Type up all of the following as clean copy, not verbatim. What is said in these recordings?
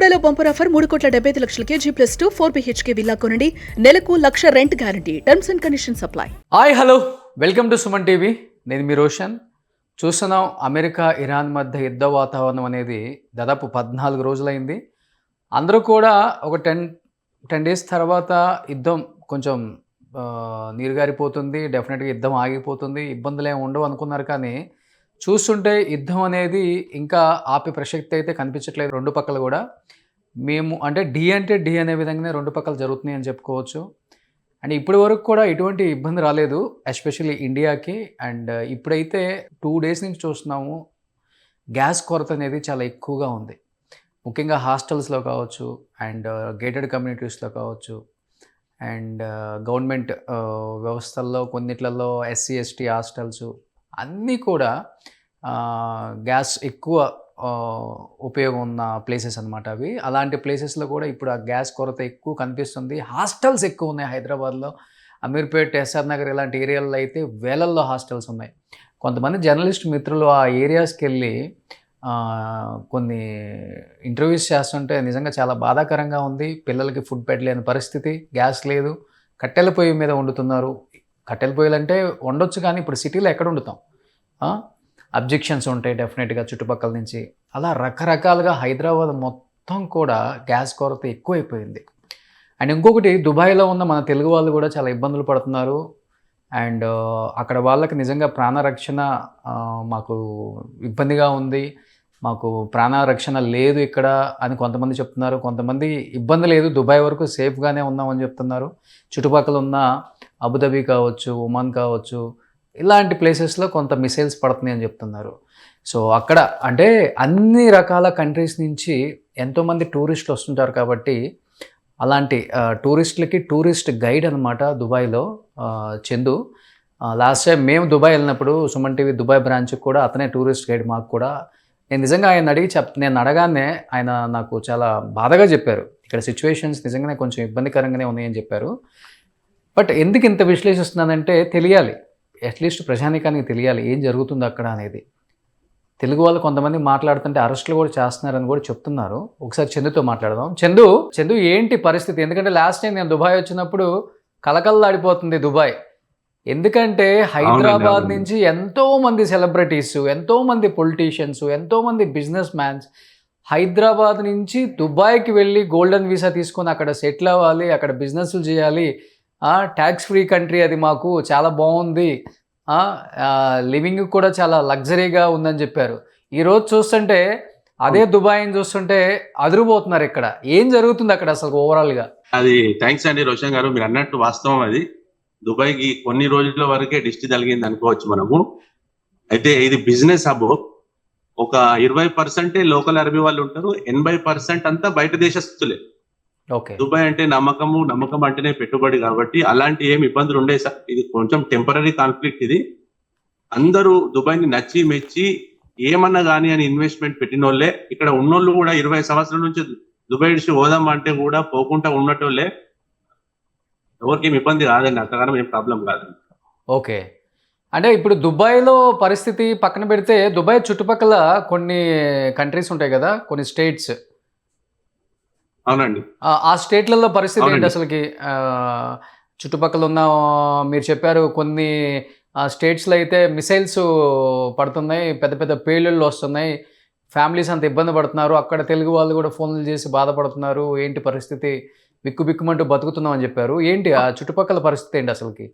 టుడేలో bumper offer 3,75,00,000 G+2 4 BHK villa కొనండి. నెలకు 1,00,000 rent guarantee. Terms and conditions apply. Hi hello welcome to Suman TV. నేను మీ రోషన్. చూస్తున్నాం America Iran మధ్య యుద్ధ వాతావరణం అనేది దాదాపు 14 రోజులైంది. అందరూ కూడా ఒక 10 డేస్ తర్వాత యుద్ధం కొంచెం నీరుగారిపోతుంది, డెఫినెట్గా యుద్ధం ఆగిపోతుంది, ఇబ్బందులు ఏమి ఉండవు అనుకున్నారు. కానీ చూస్తుంటే యుద్ధం అనేది ఇంకా ఆపే ప్రసక్తి అయితే కనిపించట్లేదు. రెండు పక్కలు కూడా మేము అంటే డి అనే విధంగానే రెండు పక్కలు జరుగుతున్నాయి అని చెప్పుకోవచ్చు. అండ్ ఇప్పటి వరకు కూడా ఎటువంటి ఇబ్బంది రాలేదు, ఎస్పెషల్లీ ఇండియాకి. అండ్ ఇప్పుడైతే 2 డేస్ నుంచి చూస్తున్నాము గ్యాస్ కొరత అనేది చాలా ఎక్కువగా ఉంది. ముఖ్యంగా హాస్టల్స్లో కావచ్చు, అండ్ గేటెడ్ కమ్యూనిటీస్లో కావచ్చు, అండ్ గవర్నమెంట్ వ్యవస్థల్లో కొన్నిట్లలో ఎస్సీ ఎస్టీ హాస్టల్స్ అన్నీ కూడా గ్యాస్ ఎక్కువ ఉపయోగం ఉన్న ప్లేసెస్ అనమాట అవి. అలాంటి ప్లేసెస్లో కూడా ఇప్పుడు ఆ గ్యాస్ కొరత ఎక్కువ కనిపిస్తుంది. హాస్టల్స్ ఎక్కువ ఉన్నాయి హైదరాబాద్లో. అమీర్పేట్, ఎస్ఆర్ నగర్ ఇలాంటి ఏరియాల్లో అయితే వేలల్లో హాస్టల్స్ ఉన్నాయి. కొంతమంది జర్నలిస్ట్ మిత్రులు ఆ ఏరియాస్కి వెళ్ళి కొన్ని ఇంటర్వ్యూస్ చేస్తుంటే నిజంగా చాలా బాధాకరంగా ఉంది. పిల్లలకి ఫుడ్ పెట్టలేని పరిస్థితి, గ్యాస్ లేదు, కట్టెల పొయ్యి మీద వండుతున్నారు. కట్టెల పొయ్యిలు అంటే వండొచ్చు, కానీ ఇప్పుడు సిటీలో ఎక్కడ వండుతాం? అబ్జెక్షన్స్ ఉంటాయి డెఫినెట్గా చుట్టుపక్కల నుంచి. అలా రకరకాలుగా హైదరాబాద్ మొత్తం కూడా గ్యాస్ కొరత ఎక్కువైపోయింది. అండ్ ఇంకొకటి, దుబాయ్లో ఉన్న మన తెలుగు వాళ్ళు కూడా చాలా ఇబ్బందులు పడుతున్నారు. అండ్ అక్కడ వాళ్ళకి నిజంగా ప్రాణరక్షణ మాకు ఇబ్బందిగా ఉంది, మాకు ప్రాణరక్షణ లేదు ఇక్కడ అని కొంతమంది చెప్తున్నారు. కొంతమంది ఇబ్బంది లేదు, దుబాయ్ వరకు సేఫ్గానే ఉన్నామని చెప్తున్నారు. చుట్టుపక్కల ఉన్న అబుదాబి కావచ్చు, ఒమాన్ కావచ్చు, ఇలాంటి ప్లేసెస్లో కొంత మిసైల్స్ పడుతున్నాయి అని చెప్తున్నారు. సో అక్కడ అంటే అన్ని రకాల కంట్రీస్ నుంచి ఎంతోమంది టూరిస్టులు వస్తుంటారు కాబట్టి అలాంటి టూరిస్టులకి టూరిస్ట్ గైడ్ అనమాట దుబాయ్లో చందు. లాస్ట్ టైం మేము దుబాయ్ వెళ్ళినప్పుడు సుమన్ టీవీ దుబాయ్ బ్రాంచ్కి కూడా అతనే టూరిస్ట్ గైడ్ మాకు కూడా. నేను నిజంగా ఆయన నేను అడగానే ఆయన నాకు చాలా బాధగా చెప్పారు, ఇక్కడ సిచ్యువేషన్స్ నిజంగానే కొంచెం ఇబ్బందికరంగానే ఉన్నాయని చెప్పారు. బట్ ఎందుకు ఇంత విశ్లేషిస్తున్నానంటే తెలియాలి, అట్లీస్ట్ ప్రజానీకానికి తెలియాలి ఏం జరుగుతుంది అక్కడ అనేది. తెలుగు వాళ్ళు కొంతమంది మాట్లాడుతుంటే అరెస్టులు కూడా చేస్తున్నారని కూడా చెప్తున్నారు. ఒకసారి చందుతో మాట్లాడదాం. చందు ఏంటి పరిస్థితి? ఎందుకంటే లాస్ట్ టైం నేను దుబాయ్ వచ్చినప్పుడు కలకల్లాడిపోతుంది దుబాయ్. ఎందుకంటే హైదరాబాద్ నుంచి ఎంతోమంది సెలబ్రిటీస్, ఎంతోమంది పొలిటీషియన్స్, ఎంతోమంది బిజినెస్ మ్యాన్స్ హైదరాబాద్ నుంచి దుబాయ్కి వెళ్ళి గోల్డెన్ వీసా తీసుకొని అక్కడ సెటిల్ అవ్వాలి, అక్కడ బిజినెస్లు చేయాలి. ట్యాక్స్ ఫ్రీ కంట్రీ అది, మాకు చాలా బాగుంది, లివింగ్ కూడా చాలా లగ్జరీగా ఉందని చెప్పారు. ఈరోజు చూస్తుంటే అదే దుబాయ్ని చూస్తుంటే అదిరిపోతున్నారు. ఇక్కడ ఏం జరుగుతుంది అక్కడ అసలు ఓవరాల్గా? అది థ్యాంక్స్ అండి రోషన్ గారు, మీరు అన్నట్టు వాస్తవం. అది దుబాయ్కి కొన్ని రోజుల వరకే దిష్టి తగిలింది అనుకోవచ్చు మనము. అయితే ఇది బిజినెస్ హబ్. ఒక 20% లోకల్ అరబీ వాళ్ళు ఉంటారు, 80% అంతా బయట దేశస్తులే. దుబాయ్ అంటే నమ్మకం అంటేనే పెట్టుబడి కాబట్టి అలాంటి ఏమి ఇబ్బందులు ఉండే సార్. ఇది కొంచెం టెంపరీ కాన్ఫ్లిక్ట్. ఇది అందరూ దుబాయ్ని నచ్చి మెచ్చి ఏమన్నా కానీ అని ఇన్వెస్ట్మెంట్ పెట్టిన వాళ్ళే. ఇక్కడ ఉన్నోళ్ళు కూడా 20 సంవత్సరాల నుంచి దుబాయ్ నుంచి పోదాం అంటే కూడా పోకుండా ఉన్నట్టోళ్ళే. ఎవరికి ఏమి ఇబ్బంది కాదండి, అంతగానో ఏం ప్రాబ్లం కాదండి. ఓకే, అంటే ఇప్పుడు దుబాయ్లో పరిస్థితి పక్కన పెడితే దుబాయ్ చుట్టుపక్కల కొన్ని కంట్రీస్ ఉంటాయి కదా, కొన్ని స్టేట్స్. అవునండి, ఆ స్టేట్లలో పరిస్థితి ఏంటి అసలుకి? చుట్టుపక్కల ఉన్న మీరు చెప్పారు కొన్ని స్టేట్స్లో అయితే మిసైల్స్ పడుతున్నాయి, పెద్ద పెద్ద పేలుళ్ళు వస్తున్నాయి, ఫ్యామిలీస్ అంత ఇబ్బంది పడుతున్నారు. అక్కడ తెలుగు వాళ్ళు కూడా ఫోన్లు చేసి బాధపడుతున్నారు, ఏంటి పరిస్థితి, బిక్కుబిక్కుమంటూ బతుకుతున్నాం అని చెప్పారు. ఏంటి ఆ చుట్టుపక్కల పరిస్థితి ఏంటి అసలుకి?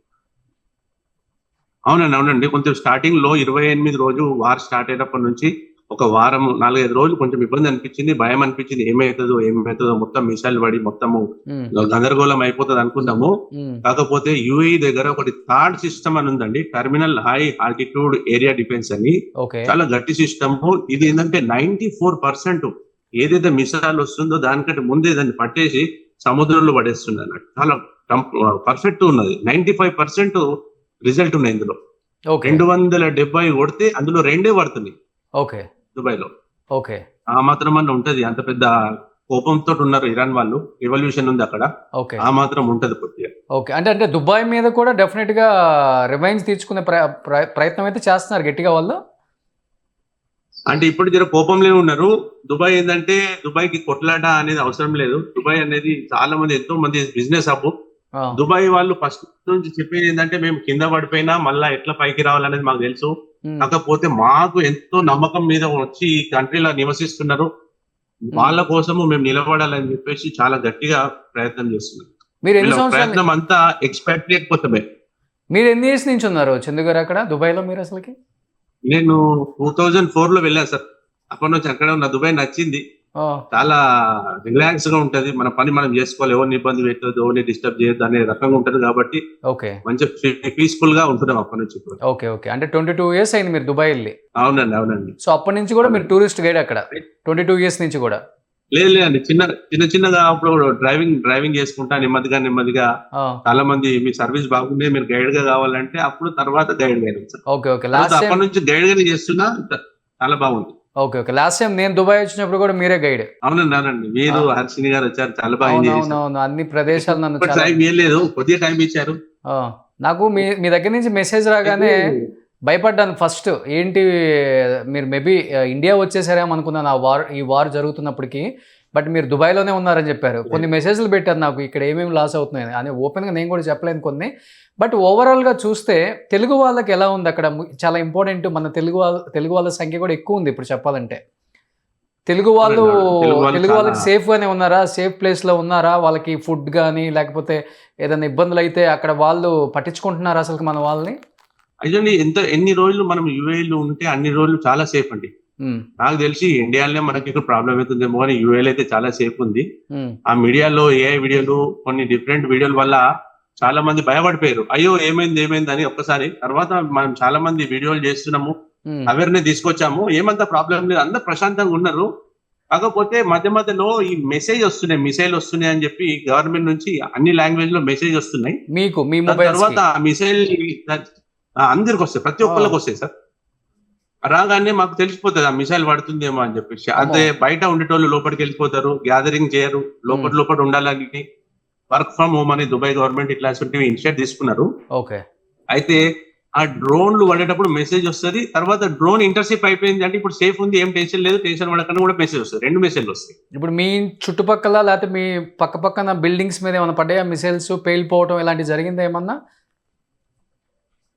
అవునండి. కొంచెం స్టార్టింగ్ లో 28 రోజు వార్ స్టార్ట్ అయినప్పటి నుంచి ఒక వారం 4-5 రోజులు కొంచెం ఇబ్బంది అనిపించింది, భయం అనిపించింది. ఏమవుతుందో మొత్తం మిసైల్ పడి మొత్తము గందరగోళం అయిపోతుంది అనుకున్నాము. కాకపోతే యుఏఈ దగ్గర ఒకటి థర్డ్ సిస్టమ్ అని ఉందండి, terminal high altitude area defence అని. చాలా గట్టి సిస్టమ్ ఇది. ఏంటంటే 94% ఏదైతే మిసైల్ వస్తుందో దానికంటే ముందే దాన్ని పట్టేసి సముద్రంలో పడేస్తుంది అన్నట్టు. చాలా పర్ఫెక్ట్ ఉన్నది. 95% రిజల్ట్ ఉన్నాయి ఇందులో. 270 కొడితే అందులో 2 పడుతుంది దుబాయ్ లో. ఆ మాత్రం అన్న ఉంటది. అంత పెద్ద కోపంతో ఉన్నారు ఇరాన్ వాళ్ళు, రివల్యూషన్ ఉంది అక్కడ, ఆ మాత్రం ఉంటది కొద్దిగా. అంటే దుబాయ్ మీద కూడా డెఫినెట్ గా రివెంజ్ తీర్చుకునే ప్రయత్నం అయితే చేస్తున్నారు గట్టిగా వాళ్ళు. అంటే ఇప్పుడు జర కోపంలో ఉన్నారు. దుబాయ్ ఏంటంటే దుబాయ్ కి కొట్లాట అనేది అవసరం లేదు. దుబాయ్ అనేది చాలా మంది ఎంతో మంది బిజినెస్ హబ్. ఆ, దుబాయ్ వాళ్ళు ఫస్ట్ నుంచి చెప్పేది ఏంటంటే మేము కింద పడిపోయినా మళ్ళా ఎట్లా పైకి రావాలనేది మాకు తెలుసు. ఉమ్. కాకపోతే మాకు ఎంతో నమ్మకం మీద వచ్చి ఈ కంట్రీలో నివసిస్తున్నారు. వాళ్ళ కోసము మేము నిలబడాలని చెప్పేసి చాలా గట్టిగా ప్రయత్నం చేస్తున్నాం. మీరు ఎన్ని వీళ్ళ సంవత్సరాలు ప్రయత్నం అంతా ఎక్స్పాట్రియేట్ కోసమే. మీరు ఎన్ని ఇయర్స్ నుంచి ఉన్నారు చందు గారు అక్కడ దుబాయ్లో మీరు అసలుకి? నేను 2004 లో వెళ్ళాను సార్. అప్పటి నుంచి అక్కడ ఉన్న దుబాయ్ నచ్చింది. ఆ, చాలా రిలాక్స్ గా ఉంటది. మన పని మనం చేసుకోవాలి, ఎవరిని ఇబ్బంది పెట్టదు, ఎవరిని డిస్టర్బ్ చేయొద్దు అనే రకంగా ఉంటది కాబట్టి ఓకే మంచిగా పీస్ఫుల్ గా ఉంటున్నాం అప్పటి నుంచి ఇప్పుడు. Okay okay. అంటే 22 ఇయర్స్ అయింది మీరు దుబాయ్ వెళ్ళి. అవునండి అవునండి. సో అప్పటి నుంచి కూడా మీరు టూరిస్ట్ గైడ్ అక్కడ 22 ఇయర్స్ నుంచి కూడా? లేదు లేదండి, చిన్నగా అప్పుడు డ్రైవింగ్ చేసుకుంటా నెమ్మదిగా ఆ, చాలా మంది మీ సర్వీస్ బాగుంది, మీరు గైడ్ గా కావాలంటే అప్పుడు తర్వాత గైడ్ గా సార్. Okay okay. తర్వాత లాస్ట్ టైం అప్పటి నుంచి గైడ్ గానే చేస్తున్నా. చాలా బాగుంది. Okay okay. లాస్ట్ టైం నేను దుబాయ్ వచ్చినప్పుడు కూడా మీరే గైడ్. అవునండి మీరు హర్షిని గారు వచ్చారు, చాలా బాగా ఎంజాయ్ చేశారు. అవునవునవును. అన్ని ప్రదేశాలు నన్ను చాలా టైం ఏం లేదు, కొద్దిగా టైం ఇచ్చారు. ఆ, నాకు మీ దగ్గర నుంచి మెసేజ్ రాగానే భయపడ్డాను ఫస్ట్. ఏంటి మీరు మేబీ ఇండియా వచ్చేసారేమో అనుకున్నాను ఈ వార్ జరుగుతున్నప్పటికీ. బట్ మీరు దుబాయ్లోనే ఉన్నారని చెప్పారు. కొన్ని మెసేజ్లు పెట్టారు నాకు ఇక్కడ ఏమేమి లాస్ అవుతున్నాయని. అని ఓపెన్గా నేను కూడా చెప్పలేను కొన్ని. బట్ ఓవరాల్గా చూస్తే తెలుగు వాళ్ళకి ఎలా ఉంది అక్కడ? చాలా ఇంపార్టెంట్. మన తెలుగు వాళ్ళ సంఖ్య కూడా ఎక్కువ ఉంది ఇప్పుడు చెప్పాలంటే. తెలుగు చాలా- వాళ్ళకి సేఫ్గానే ఉన్నారా? సేఫ్ ప్లేస్లో ఉన్నారా? వాళ్ళకి ఫుడ్ కానీ లేకపోతే ఏదైనా ఇబ్బందులు అయితే అక్కడ వాళ్ళు పట్టించుకుంటున్నారా అసలు మన వాళ్ళని? అయితే ఎన్ని రోజులు మనం యూఏలో ఉంటే అన్ని రోజులు చాలా సేఫ్ అండి. ఉమ్, నాకు తెలిసి ఇండియాలోనే మనకి ఇక్కడ ప్రాబ్లం అవుతుందేమో కానీ యూఏలో అయితే చాలా సేఫ్ ఉంది. ఉమ్, ఆ మీడియాలో ఏఐ వీడియోలు, కొన్ని డిఫరెంట్ వీడియోల వల్ల చాలా మంది భయపడిపోయారు. అయ్యో ఏమైంది అని. ఒక్కసారి తర్వాత మనం చాలా మంది వీడియోలు చేస్తున్నాము, ఉమ్. అవేర్నెస్ తీసుకొచ్చాము. ఏమంత ప్రాబ్లం లేదు, అందరు ప్రశాంతంగా ఉన్నారు. కాకపోతే మధ్యలో ఈ మిసైల్ వస్తున్నాయి అని చెప్పి గవర్నమెంట్ నుంచి అన్ని లాంగ్వేజ్ లో మెసేజ్ వస్తున్నాయి. మీ దాని మొబైల్ తర్వాత ఆ మిసైల్ అందరికి వస్తాయి, ప్రతి ఒక్కరికి వస్తాయి సార్. రాగానే మాకు తెలిసిపోతుంది ఆ మిసైల్ పడుతుందేమో అని చెప్పేసి. అదే బయట ఉండేటోళ్ళు లోపలికి వెళ్ళిపోతారు, గ్యాదరింగ్ చేయరు, లోపల ఉండాలని వర్క్ ఫ్రమ్ హోమ్ అని దుబాయ్ గవర్నమెంట్ ఇట్లాంటివి ఇనిషియేట్ తీసుకున్నారు. ఓకే. అయితే ఆ డ్రోన్లు పడేటప్పుడు మెసేజ్ వస్తుంది. తర్వాత డ్రోన్ ఇంటర్సెప్ట్ అయిపోయింది అంటే ఇప్పుడు సేఫ్ ఉంది, ఏం టెన్షన్ లేదు, టెన్షన్ పడకుండా కూడా మెసేజ్ వస్తుంది. 2 మెసేజ్లు వస్తాయి. ఇప్పుడు మీ చుట్టుపక్కల లేకపోతే మీ పక్కన బిల్డింగ్స్ మీద ఏమైనా పడ్డాయా మిసైల్స్ పేలిపోవడం ఇలాంటివి జరిగిందా ఏమన్నా?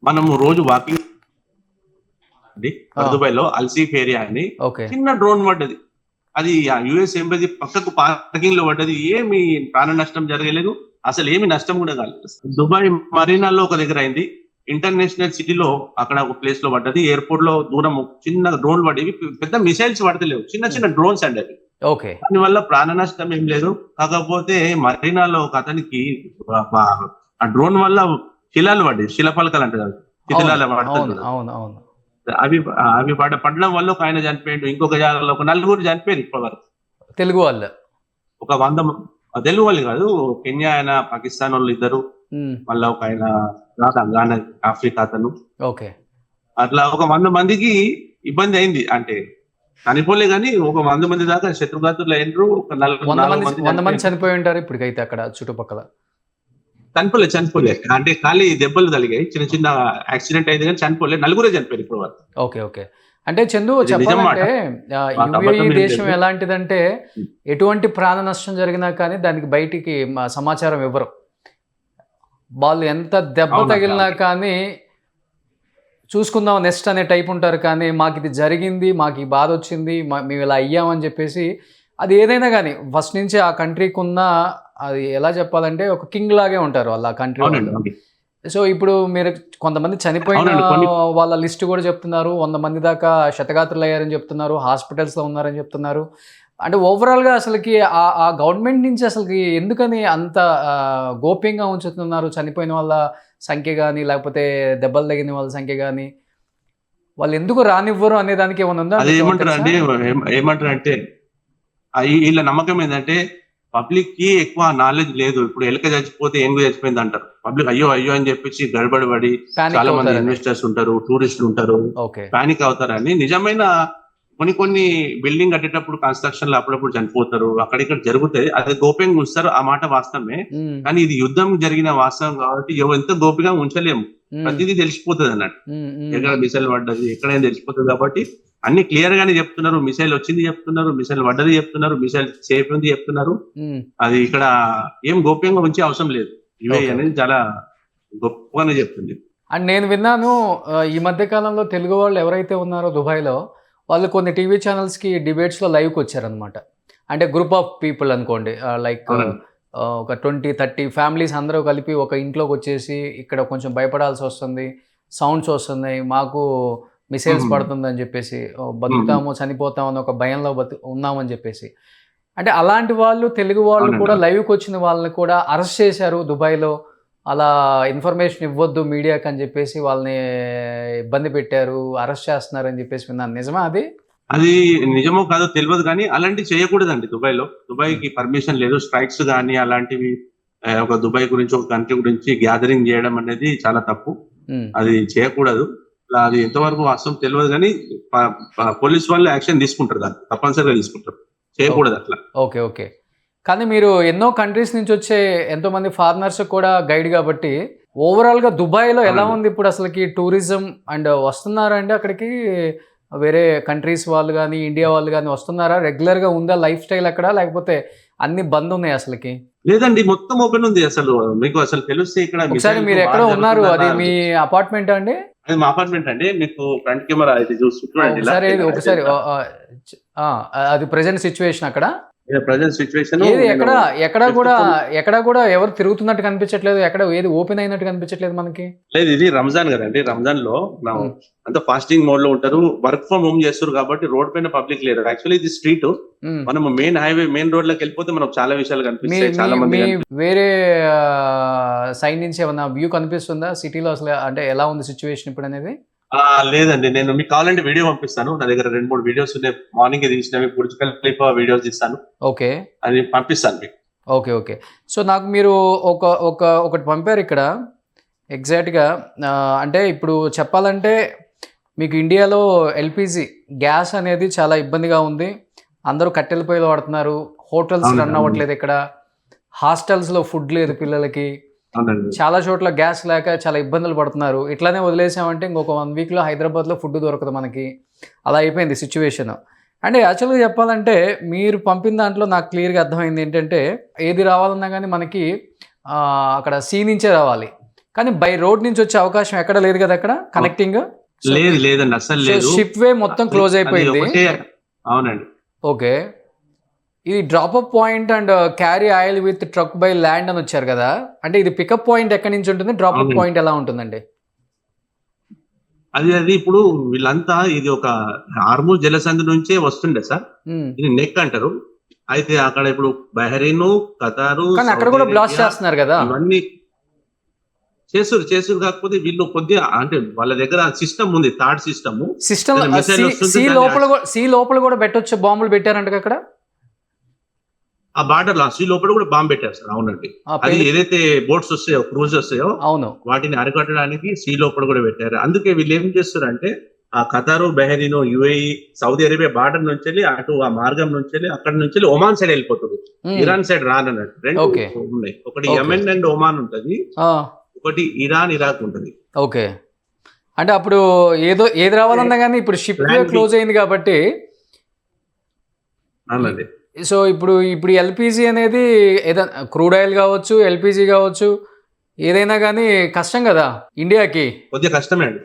మనము రోజు వాకింగ్ దుబాయ్ లో అల్సీఫ్ ఏరియా అని ఓకే చిన్న డ్రోన్ పడ్డది. అది యుఎస్ ఎంబసీ పక్కకు పార్కింగ్ లో పడ్డది. ఏమి ప్రాణ నష్టం జరగలేదు, అసలు ఏమి నష్టం కూడా కాలేదు. దుబాయ్ మరీనాలో ఒక దగ్గర అయింది, ఇంటర్నేషనల్ సిటీలో అక్కడ ఒక ప్లేస్ లో పడ్డది. ఎయిర్పోర్ట్ లో దూరం చిన్న డ్రోన్ పడేవి, పెద్ద మిసైల్స్ పడతలేవు, చిన్న డ్రోన్స్ అండి అవి. ఓకే. దానివల్ల ప్రాణ నష్టం ఏం లేదు. కాకపోతే మరీనాలో ఒక అతనికి ఆ డ్రోన్ వల్ల శిలాలు పడ్డాయి, శిలపలకలు అంటారు, శిథిలాలు పడుతుంది. అవును. అవి పడడం వల్ల ఒక ఆయన చనిపోయాడు, ఇంకొక జాగాలో ఒక 4 చనిపోయారు ఇప్పటి వరకు. తెలుగు వాళ్ళు ఒక 100 తెలుగు వాళ్ళు కాదు, కెన్యా ఆయన, పాకిస్తాన్ వాళ్ళు 2, మళ్ళీ ఒక ఆయన గానా ఆఫ్రికా అతను. ఓకే. అట్లా ఒక 100 మందికి ఇబ్బంది అయింది. అంటే చనిపోలే కానీ ఒక 100 మంది దాకా శత్రుఘాతులు అయినరు. ఒక 100 మంది చనిపోయి ఉంటారు ఇప్పటికైతే అక్కడ చుట్టుపక్కల. చనిపోలే అంటే ఖాళీ దెబ్బలు తగిలాయి, చిన్న యాక్సిడెంట్ అయింది కానీ చనిపోలే. 4 చనిపోయారు ఇప్పుడు వరకు. ఓకే. అంటే చందు చెప్పాలంటే యుఏఈ దేశం ఎలాంటిదంటే ఎటువంటి ప్రాణ నష్టం జరిగినా కానీ దానికి బయటికి సమాచారం ఇవ్వరు. వాళ్ళు ఎంత దెబ్బ తగిలినా కానీ చూసుకుందాం నెక్స్ట్ అనే టైప్ ఉంటారు. కానీ మాకు ఇది జరిగింది, మాకు ఈ బాధ వచ్చింది, మేము ఇలా అయ్యామని చెప్పేసి అది ఏదైనా కానీ ఫస్ట్ నుంచి ఆ కంట్రీకి ఉన్న అది ఎలా చెప్పాలంటే ఒక కింగ్ లాగే ఉంటారు వాళ్ళు ఆ కంట్రీ. సో ఇప్పుడు మీరు కొంతమంది చనిపోయిన వాళ్ళ లిస్ట్ కూడా చెప్తున్నారు, 100 మంది దాకా శతగాత్రులు అయ్యారని చెప్తున్నారు, హాస్పిటల్స్లో ఉన్నారని చెప్తున్నారు. అంటే ఓవరాల్గా అసలుకి ఆ గవర్నమెంట్ నుంచి అసలుకి ఎందుకని అంత గోప్యంగా ఉంచుతున్నారు? చనిపోయిన వాళ్ళ సంఖ్య కానీ లేకపోతే దెబ్బలు తగిన వాళ్ళ సంఖ్య కానీ వాళ్ళు ఎందుకు రానివ్వరు అనే దానికి ఏమైనా ఉందా? ఏమంటారు అంటే వీళ్ళ నమ్మకం ఏంటంటే పబ్లిక్ కి ఎక్కువ నాలెడ్జ్ లేదు. ఇప్పుడు ఎలక చచ్చిపోతే ఏనుగు చచ్చిపోయింది అంటారు. పబ్లిక్ అయ్యో అని చెప్పేసి గడబడి పడి చాలా మంది ఇన్వెస్టర్స్ ఉంటారు, టూరిస్టులు ఉంటారు, పానిక్ అవుతారని. నిజమైన కొన్ని బిల్డింగ్ కట్టేటప్పుడు కన్స్ట్రక్షన్ లో అప్పుడప్పుడు చనిపోతారు, అక్కడిక్కడ జరుగుతాయి, అది గోప్యంగా ఉంచుతారు. ఆ మాట వాస్తవమే. కానీ ఇది యుద్ధం జరిగిన వాస్తవం కాబట్టి ఎంత గోప్యంగా ఉంచలేము, ప్రతిదీ తెలిసిపోతుంది అన్నట్టు. ఎక్కడ మిసైల్ పడ్డది ఎక్కడైనా తెలిసిపోతుంది కాబట్టి అన్ని క్లియర్ గానే చెప్తున్నారు. మిసైల్ వచ్చింది చెప్తున్నారు, మిసైల్ పడ్డది చెప్తున్నారు, మిసైల్ సేఫ్ ఉంది చెప్తున్నారు. అది ఇక్కడ ఏం గోప్యంగా ఉంచే అవసరం లేదు. యుఏఈ అనేది చాలా గొప్పగానే చెప్తుంది. అండ్ నేను విన్నాను ఈ మధ్య కాలంలో తెలుగు వాళ్ళు ఎవరైతే ఉన్నారో దుబాయ్లో వాళ్ళు కొన్ని టీవీ ఛానల్స్కి డిబేట్స్లో లైవ్కి వచ్చారనమాట. అంటే గ్రూప్ ఆఫ్ పీపుల్ అనుకోండి, లైక్ ఒక 20-30 ఫ్యామిలీస్ అందరూ కలిపి ఒక ఇంట్లోకి వచ్చేసి ఇక్కడ కొంచెం భయపడాల్సి వస్తుంది, సౌండ్స్ వస్తున్నాయి, మాకు మిసైల్స్ పడుతుందని చెప్పేసి, బతుకుతాము చనిపోతాము అని ఒక భయంలో ఉన్నామని చెప్పేసి. అంటే అలాంటి వాళ్ళు తెలుగు వాళ్ళు కూడా లైవ్కి వచ్చిన వాళ్ళని కూడా అరెస్ట్ చేశారు దుబాయ్లో. అలా ఇన్ఫర్మేషన్ ఇవ్వద్దు మీడియాకి అని చెప్పేసి వాళ్ళని ఇబ్బంది పెట్టారు, అరెస్ట్ చేస్తున్నారు అని చెప్పేసి విన్నాను. నిజమా అది? అది నిజమో కాదో తెలియదు కానీ అలాంటివి చేయకూడదండి దుబాయ్లో. దుబాయ్కి పర్మిషన్ లేదు. స్ట్రైక్స్ కానీ అలాంటివి ఒక దుబాయ్ గురించి ఒక కంట్రీ గురించి గ్యాదరింగ్ చేయడం అనేది చాలా తప్పు. అది చేయకూడదు. అది ఎంతవరకు వాస్తవం తెలియదు కానీ పోలీస్ వాళ్ళు యాక్షన్ తీసుకుంటారు, దాన్ని తప్పనిసరిగా తీసుకుంటారు. చేయకూడదు అట్లా. Okay okay. కానీ మీరు ఎన్నో కంట్రీస్ నుంచి వచ్చే ఎంతో మంది ఫారినర్స్ కూడా గైడ్ కాబట్టి ఓవరాల్గా దుబాయ్లో ఎలా ఉంది ఇప్పుడు అసలుకి టూరిజం? అండ్ వస్తున్నారండి అక్కడికి వేరే కంట్రీస్ వాళ్ళు కానీ ఇండియా వాళ్ళు కానీ వస్తున్నారా? రెగ్యులర్గా ఉందా లైఫ్ స్టైల్ అక్కడ, లేకపోతే అన్ని బంద్ ఉన్నాయి అసలుకి? లేదండి, మొత్తం ఓపెన్ ఉంది. అసలు మీకు అసలు తెలిస్తే ఇక్కడ ఒకసారి మీరు ఎక్కడ ఉన్నారు? అది మీ అపార్ట్మెంట్ అండి? అది మా అపార్ట్మెంట్ అండి. మీకు ఫ్రంట్ కెమెరా ఇది చూస్తుంటే ఒకసారి అది ప్రెజెంట్ సిచ్యువేషన్ అక్కడ. ప్రజెంట్ సిచ్యువేషన్ ఎక్కడ కూడా ఎవరు తిరుగుతున్నట్టు కనిపించట్లేదు, ఎక్కడ ఏది ఓపెన్ అయినట్టు కనిపించట్లేదు మనకి. లేదు, ఇది రంజాన్ కదండి. రంజాన్ లో అంతా ఫాస్టింగ్ మోడ్ లో ఉంటారు, వర్క్ ఫ్రమ్ హోమ్ చేస్తారు కాబట్టి రోడ్ పైన పబ్లిక్ లేరు. యాక్చువల్లీ ఇది స్ట్రీట్, మనం మెయిన్ హైవే మెయిన్ రోడ్ లోకి వెళ్ళిపోతే మనకు చాలా విషయాలు కనిపిస్తాయి. చాలా మంది వేరే సైడ్ నుంచి ఏమన్నా వ్యూ కనిపిస్తుందా సిటీలో అసలు? అంటే ఎలా ఉంది సిచ్యువేషన్ ఇప్పుడు అనేది? లేదండి, నేను మీకు కావాలంటే వీడియో పంపిస్తాను. నా దగ్గర 2-3 వీడియోస్ ఉన్నాయి. మార్నింగ్ తీసినవి, బుర్జ్ ఖలీఫా వీడియోస్ ఇస్తాను. ఓకే, అది పంపిస్తాను మీకు. Okay okay. సో నాకు మీరు ఒకటి పంపారు ఇక్కడ ఎగ్జాక్ట్గా. అంటే ఇప్పుడు చెప్పాలంటే మీకు ఇండియాలో ఎల్పిజి గ్యాస్ అనేది చాలా ఇబ్బందిగా ఉంది. అందరూ కట్టెల పొయ్యిలు వాడుతున్నారు, హోటల్స్ రన్ అవ్వట్లేదు, ఇక్కడ హాస్టల్స్లో ఫుడ్ లేదు పిల్లలకి, చాలా చోట్ల గ్యాస్ లేక చాలా ఇబ్బందులు పడుతున్నారు. ఇట్లానే వదిలేసామంటే ఇంకొక 1 వీక్లో హైదరాబాద్లో ఫుడ్ దొరకదు మనకి. అలా అయిపోయింది సిచ్యువేషన్. అంటే యాక్చువల్గా చెప్పాలంటే మీరు పంపిన దాంట్లో నాకు క్లియర్గా అర్థమైంది ఏంటంటే ఏది రావాలన్నా కానీ మనకి అక్కడ సీ నుంచే రావాలి, కానీ బై రోడ్ నుంచి వచ్చే అవకాశం ఎక్కడ లేదు కదా అక్కడ కనెక్టింగ్? లేదండి, అసలు లేదు. షిప్ వే మొత్తం క్లోజ్ అయిపోయింది. అవునండి. ఓకే, ఇది drop up point and carry oil with truck by land అని వచ్చారు కదా. అంటే ఇది పికప్ పాయింట్ ఎక్కడి నుంచి ఉంటుంది, డ్రాప్అప్ పాయింట్ ఎలా ఉంటుందండి? అది ఇప్పుడు వీళ్ళంతా ఇది ఒక హార్మూజ్ జలసంధి నుంచే వస్తుండే సార్. ఇది నెక్ అంటారు. అయితే అక్కడ ఇప్పుడు బహ్రెయిన్, ఖతారు, అక్కడ కూడా బ్లాస్ట్ చేస్తున్నారు కదా. ఇవన్నీ చేస్తున్నారు. కాకపోతే వీళ్ళు కొద్దిగా అంటే వాళ్ళ దగ్గర సిస్టమ్ ఉంది, థర్డ్ సిస్టమ్. సీ లోపల కూడా పెట్టొచ్చు, బాంబులు పెట్టారంట అక్కడ. ఆ బార్డర్ లో సీ లోపల కూడా బాంబు పెట్టారు సార్. అవునండి, అది ఏదైతే బోట్స్ వస్తాయో, క్రూజ్ వస్తాయో, అవును, వాటిని అరికట్టడానికి సీ లోపల కూడా పెట్టారు. అందుకే వీళ్ళు ఏం చేస్తారు అంటే ఆ ఖతారు, Bahrain, UAE, Saudi Arabia border నుంచి వెళ్ళి అటు ఆ మార్గం నుంచి వెళ్ళి అక్కడ నుంచి వెళ్ళి ఒమాన్ సైడ్ వెళ్ళిపోతుంది. ఇరాన్ సైడ్ రానన్నట్టు 2 ఉన్నాయి. ఒకటి యెమెన్ అండ్ ఒమాన్ ఉంటది, ఒకటి ఇరాన్, ఇరాక్ ఉంటది. ఓకే, అంటే అప్పుడు ఏది రావాలన్నా కానీ ఇప్పుడు షిప్ క్లోజ్ అయింది కాబట్టి. అవునండి. సో ఇప్పుడు ఎల్పిజి అనేది ఏదైనా క్రూడ్ ఆయిల్ కావచ్చు, ఎల్పిజి కావచ్చు, ఏదైనా కానీ కష్టం కదా ఇండియాకి. కొద్దిగా కష్టమే అండి,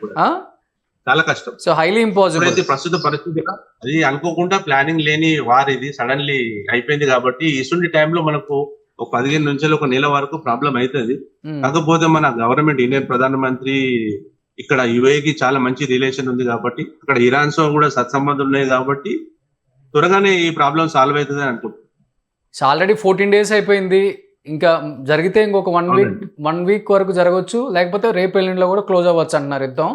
చాలా కష్టం. సో హైలీ ఇంపాసిబుల్ ప్రస్తుత పరిస్థితి. అది అనుకోకుండా ప్లానింగ్ లేని వార్, ఇది సడన్లీ అయిపోయింది కాబట్టి ఇటువంటి టైంలో మనకు ఒక 15 నుంచి ఒక నెల వరకు ప్రాబ్లం అవుతుంది. కాకపోతే మన గవర్నమెంట్, ఇండియన్ ప్రధానమంత్రి ఇక్కడ యుఏఈకి చాలా మంచి రిలేషన్ ఉంది కాబట్టి, అక్కడ ఇరాన్ తో కూడా సత్సంబంధం ఉన్నాయి కాబట్టి త్వరగానే ఈ ప్రాబ్లం సాల్వ్ అవుతుంది అని అనుకుంటున్నాను. ఆల్రెడీ 14 days అయిపోయింది. ఇంకా జరిగితే ఇంకొక 1 week వరకు జరగవచ్చు, లేకపోతే రేపు ఎల్లుండిలో కూడా క్లోజ్ అవ్వచ్చు అంటున్నారు యుద్ధం.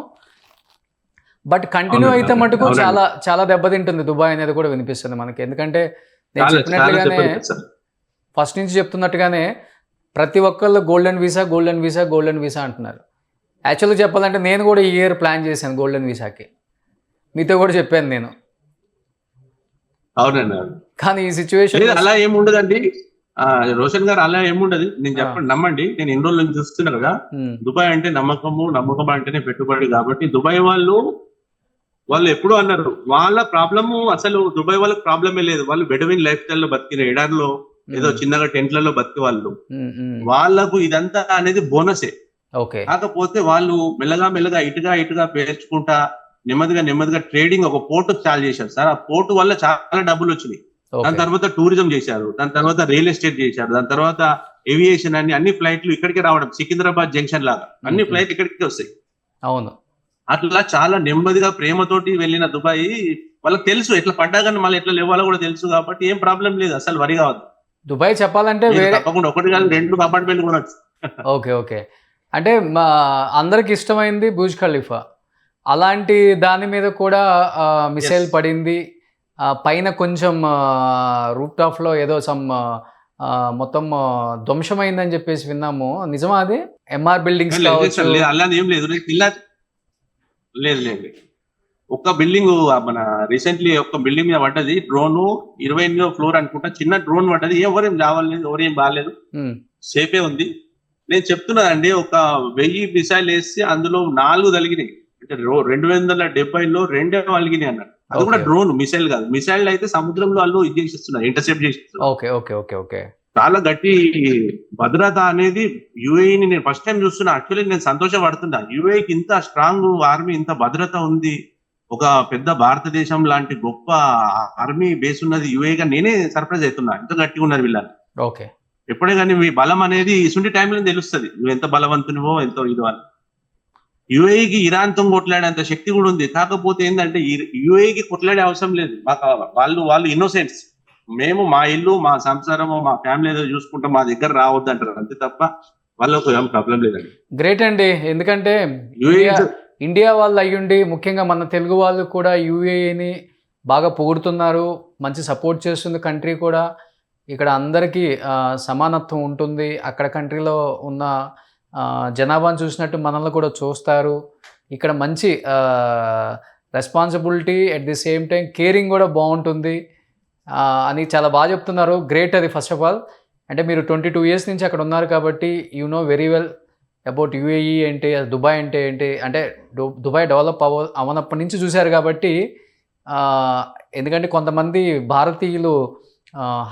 బట్ కంటిన్యూ అయితే మటుకు చాలా చాలా దెబ్బతింటుంది దుబాయ్ అనేది కూడా వినిపిస్తుంది మనకి. ఎందుకంటే నేను చెప్పినట్లుగానే ఫస్ట్ నుంచి చెప్తున్నట్టుగానే ప్రతి ఒక్కళ్ళు గోల్డెన్ వీసా అంటున్నారు. యాక్చువల్గా చెప్పాలంటే నేను కూడా ఈ ఇయర్ ప్లాన్ చేశాను గోల్డెన్ వీసాకి, మీతో కూడా చెప్పాను నేను. అవునండి, కానీ ఈ సిచ్యువేషన్ అలా ఏముండదండి రోషన్ గారు, అలా ఏముండదు. నేను చెప్పండి, నమ్మండి. నేను ఎన్ని రోజుల నుంచి చూస్తున్నా కదా, దుబాయ్ అంటే నమ్మకం అంటేనే పెట్టుబడి. కాబట్టి దుబాయ్ వాళ్ళు వాళ్ళు ఎప్పుడు అన్నారు వాళ్ళ ప్రాబ్లము అసలు దుబాయ్ వాళ్ళకి ప్రాబ్లమే లేదు. వాళ్ళు బెడవిన్ లైఫ్ స్టైల్ లో బతికిన ఎడార్లో ఏదో చిన్నగా టెంట్లలో బతికే వాళ్ళు. వాళ్ళకు ఇదంతా అనేది బోనసే. ఓకే. కాకపోతే వాళ్ళు మెల్లగా ఇటుగా పేర్చుకుంటా నెమ్మదిగా ట్రేడింగ్ ఒక పోర్టు చాలు చేశారు సార్. ఆ పోర్టు వల్ల చాలా డబ్బులు వచ్చినాయి. దాని తర్వాత టూరిజం చేశారు, దాని తర్వాత రియల్ ఎస్టేట్ చేశారు, దాని తర్వాత ఏవియేషన్ అన్ని ఫ్లైట్లు ఇక్కడికి రావడం, సికింద్రాబాద్ జంక్షన్ లాగా అన్ని ఫ్లైట్లు ఇక్కడికి వస్తాయి. అవును. అట్లా చాలా నెమ్మదిగా ప్రేమతోటి వెళ్ళిన దుబాయ్ వాళ్ళకి తెలుసు ఎట్లా పడ్డాకని మళ్ళీ ఎట్లా లేవాలో కూడా తెలుసు. కాబట్టి ఏం ప్రాబ్లం లేదు, అసలు వరి కావద్దు. దుబాయ్ చెప్పాలంటే తప్పకుండా ఒకటి కాదు 2 అపార్ట్మెంట్లు కూడా. ఓకే. అంటే అందరికి ఇష్టమైంది బుర్జ్ ఖలీఫా. అలాంటి దాని మీద కూడా మిసైల్ పడింది. పైన కొంచెం రూఫ్ టాప్ లో ఏదో మొత్తం ధ్వంసమైందని చెప్పేసి విన్నాము. నిజమా అది? ఎంఆర్ బిల్డింగ్స్ అలా ఏం లేదు. లేదు ఒక్క బిల్డింగ్ మన రీసెంట్లీ ఒక్క బిల్డింగ్ మీద పడ్డది డ్రోన్. 28వ ఫ్లోర్ అనుకుంటా, చిన్న డ్రోన్ పడ్డది. ఎవరేం రావాలేదు, ఎవరేం బాగాలేదు, సేఫే ఉంది. నేను చెప్తున్నానండి, ఒక 1000 మిసైల్ వేసి అందులో 4 తగిలినాయి. అంటే 270లో 2 తగిలినాయి అన్నాడు. అది కూడా డ్రోన్, మిసైల్ కాదు. మిసైల్ అయితే సముద్రంలో వాళ్ళు ఇది చేసేస్తున్నారు, ఇంటర్సెప్ట్ చేసేస్తున్నారు. ఓకే. చాలా గట్టి భద్రత అనేది యుఏఈని నేను ఫస్ట్ టైం చూస్తున్నా. యాక్చువల్లీ నేను సంతోషపడుతున్నా, యుఏఈకి ఇంత స్ట్రాంగ్ ఆర్మీ, ఇంత భద్రత ఉంది. ఒక పెద్ద భారతదేశం లాంటి గొప్ప ఆర్మీ బేస్ ఉన్నది యుఏఈగా. నేనే సర్ప్రైజ్ అవుతున్నా, ఎంత గట్టిగా ఉన్నారు వీళ్ళని. ఓకే. ఎప్పుడే కానీ మీ బలం అనేది ఇసుంటి టైంలో తెలుస్తుంది, నువ్వు ఎంత బలవంతునివో ఎంతో ఇది అని. యుఏఈకి ఇరాన్తో కొట్లాడేంత శక్తి కూడా ఉంది. కాకపోతే ఏంటంటే యుఏఈకి కొట్లాడే అవసరం లేదు. వాళ్ళు ఇన్నోసెంట్స్. మేము మా ఇల్లు, మా సంసారము, మా ఫ్యామిలీ ఏదో చూసుకుంటాం, మా దగ్గర రావద్దు అంటారు, అంతే తప్ప వాళ్ళకు ఏం ప్రాబ్లం లేదండి. గ్రేట్ అండి. ఎందుకంటే ఇండియా వాళ్ళు అయ్యుండి ముఖ్యంగా మన తెలుగు వాళ్ళు కూడా యుఏఈని బాగా పొగుడుతున్నారు, మంచి సపోర్ట్ చేస్తుంది కంట్రీ కూడా. ఇక్కడ అందరికీ సమానత్వం ఉంటుంది. అక్కడ కంట్రీలో ఉన్న జనాభాను చూసినట్టు మనల్ని కూడా చూస్తారు. ఇక్కడ మంచి responsibility, at the same time caring కూడా బాగుంటుంది అని చాలా బాగా చెప్తున్నారు. గ్రేట్ అది ఫస్ట్ ఆఫ్ ఆల్. అంటే మీరు 22 years నుంచి అక్కడ ఉన్నారు కాబట్టి you know very well about UAE ఏంటి, దుబాయ్ అంటే ఏంటి. అంటే దుబాయ్ డెవలప్ అవనప్పటి నుంచి చూశారు కాబట్టి. ఎందుకంటే కొంతమంది భారతీయులు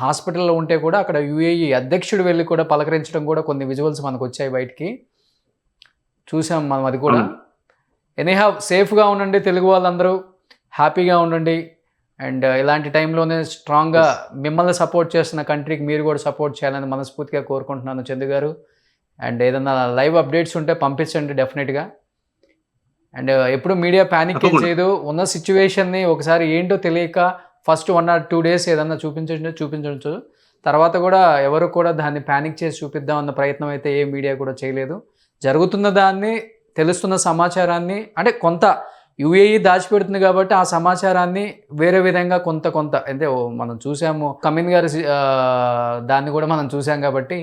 హాస్పిటల్లో ఉంటే కూడా అక్కడ యుఏఈ అధ్యక్షుడు వెళ్ళి కూడా పలకరించడం కూడా కొన్ని విజువల్స్ మనకు వచ్చాయి బయటికి, చూసాం మనం అది కూడా. ఎనీహౌ సేఫ్గా ఉండండి, తెలుగు వాళ్ళందరూ హ్యాపీగా ఉండండి. అండ్ ఇలాంటి టైంలోనే స్ట్రాంగ్గా మిమ్మల్ని సపోర్ట్ చేస్తున్న కంట్రీకి మీరు కూడా సపోర్ట్ చేయాలని మనస్ఫూర్తిగా కోరుకుంటున్నాను చందు గారు. అండ్ ఏదన్నా లైవ్ అప్డేట్స్ ఉంటే పంపించండి డెఫినెట్గా. అండ్ ఎప్పుడు మీడియా ప్యానిక్ ఏం చేయదు. ఉన్న సిచ్యువేషన్ని ఒకసారి ఏంటో తెలియక ఫస్ట్ 1 or 2 days ఏదన్నా చూపించవచ్చు. తర్వాత కూడా ఎవరు కూడా దాన్ని ప్యానిక్ చేసి చూపిద్దామన్న ప్రయత్నం అయితే ఏ మీడియా కూడా చేయలేదు. జరుగుతున్న దాన్ని, తెలుస్తున్న సమాచారాన్ని, అంటే కొంత యుఏఈ దాచిపెడుతుంది కాబట్టి ఆ సమాచారాన్ని వేరే విధంగా కొంత అంటే మనం చూసాము, కమిన్ గారి దాన్ని కూడా మనం చూసాం కాబట్టి.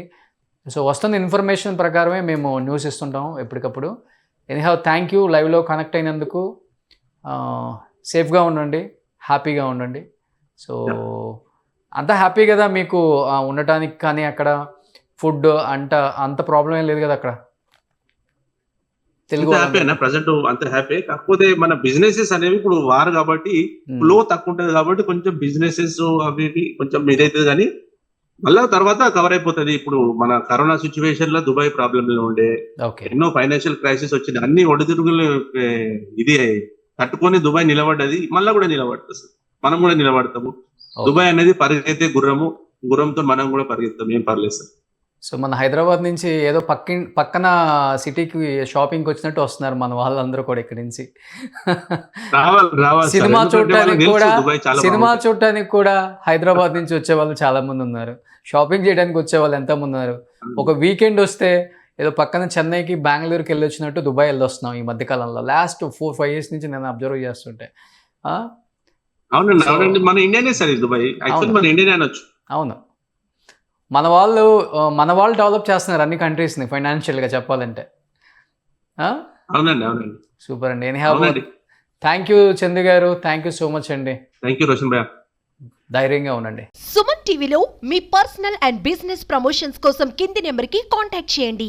సో వస్తున్న ఇన్ఫర్మేషన్ ప్రకారమే మేము న్యూస్ ఇస్తుంటాం ఎప్పటికప్పుడు. ఎనీహౌ థ్యాంక్ యూ లైవ్లో కనెక్ట్ అయినందుకు. సేఫ్గా ఉండండి, హ్యాపీగా ఉండండి. సో అంత హ్యాపీ కదా మీకు ఉండటానికి? కానీ అక్కడ ఫుడ్ అంత ప్రాబ్లం ఏం లేదు కదా అక్కడ? తెలుగు ప్రజెంట్ అంత హ్యాపీ. కాకపోతే మన బిజినెసెస్ అనేవి ఇప్పుడు వారు కాబట్టి ఫ్లో తక్కువ ఉంటుంది కాబట్టి కొంచెం బిజినెసెస్ అవి కొంచెం ఇదైతుంది, కానీ మళ్ళా తర్వాత కవర్ అయిపోతుంది. ఇప్పుడు మన కరోనా సిచ్యువేషన్ లో దుబాయ్ ప్రాబ్లమ్ ఉండే, ఎన్నో ఫైనాన్షియల్ క్రైసిస్ వచ్చింది, అన్ని ఒడిదుడుగులు ఇది తట్టుకొని దుబాయ్ నిలబడ్డది. మళ్ళా కూడా నిలబడుతుంది, మనం కూడా నిలబడతాము. దుబాయ్ అనేది పరిగెత్తే గుర్రంతో మనం కూడా పరిగెత్తాం, ఏం పర్లేదు సార్. సో మన హైదరాబాద్ నుంచి ఏదో పక్కన సిటీకి షాపింగ్కి వచ్చినట్టు వస్తున్నారు మన వాళ్ళందరూ కూడా ఇక్కడి నుంచి. సినిమా చూడటానికి కూడా హైదరాబాద్ నుంచి వచ్చే వాళ్ళు చాలా మంది ఉన్నారు, షాపింగ్ చేయడానికి వచ్చే వాళ్ళు ఎంతమంది ఉన్నారు. ఒక వీకెండ్ వస్తే ఏదో పక్కన చెన్నైకి, బెంగళూరుకి వెళ్ళి వచ్చినట్టు దుబాయ్ వెళ్ళి వస్తున్నాం ఈ మధ్యకాలంలో. లాస్ట్ 4-5 years నుంచి నేను అబ్జర్వ్ చేస్తుంటే. అవునండి, మన ఇండియానే సార్ దుబాయ్. మన ఇండియానే అనొచ్చు. అవును, మన వాళ్ళు డెవలప్ చేస్తున్నారు అన్ని కంట్రీస్ని ఫైనాన్షియల్గా చెప్పాలంటే. అవునండి. సూపర్ అండి. థ్యాంక్ యూ చందు గారు, థ్యాంక్ యూ సో మచ్ అండి. థ్యాంక్ యూ రోషన్ భయ్య. ధైర్యంగా ఉండండి. సుమన్ టీవీలో మీ పర్సనల్ అండ్ బిజినెస్ ప్రమోషన్స్ కోసం కింది నెంబర్కి కాంటాక్ట్ చేయండి.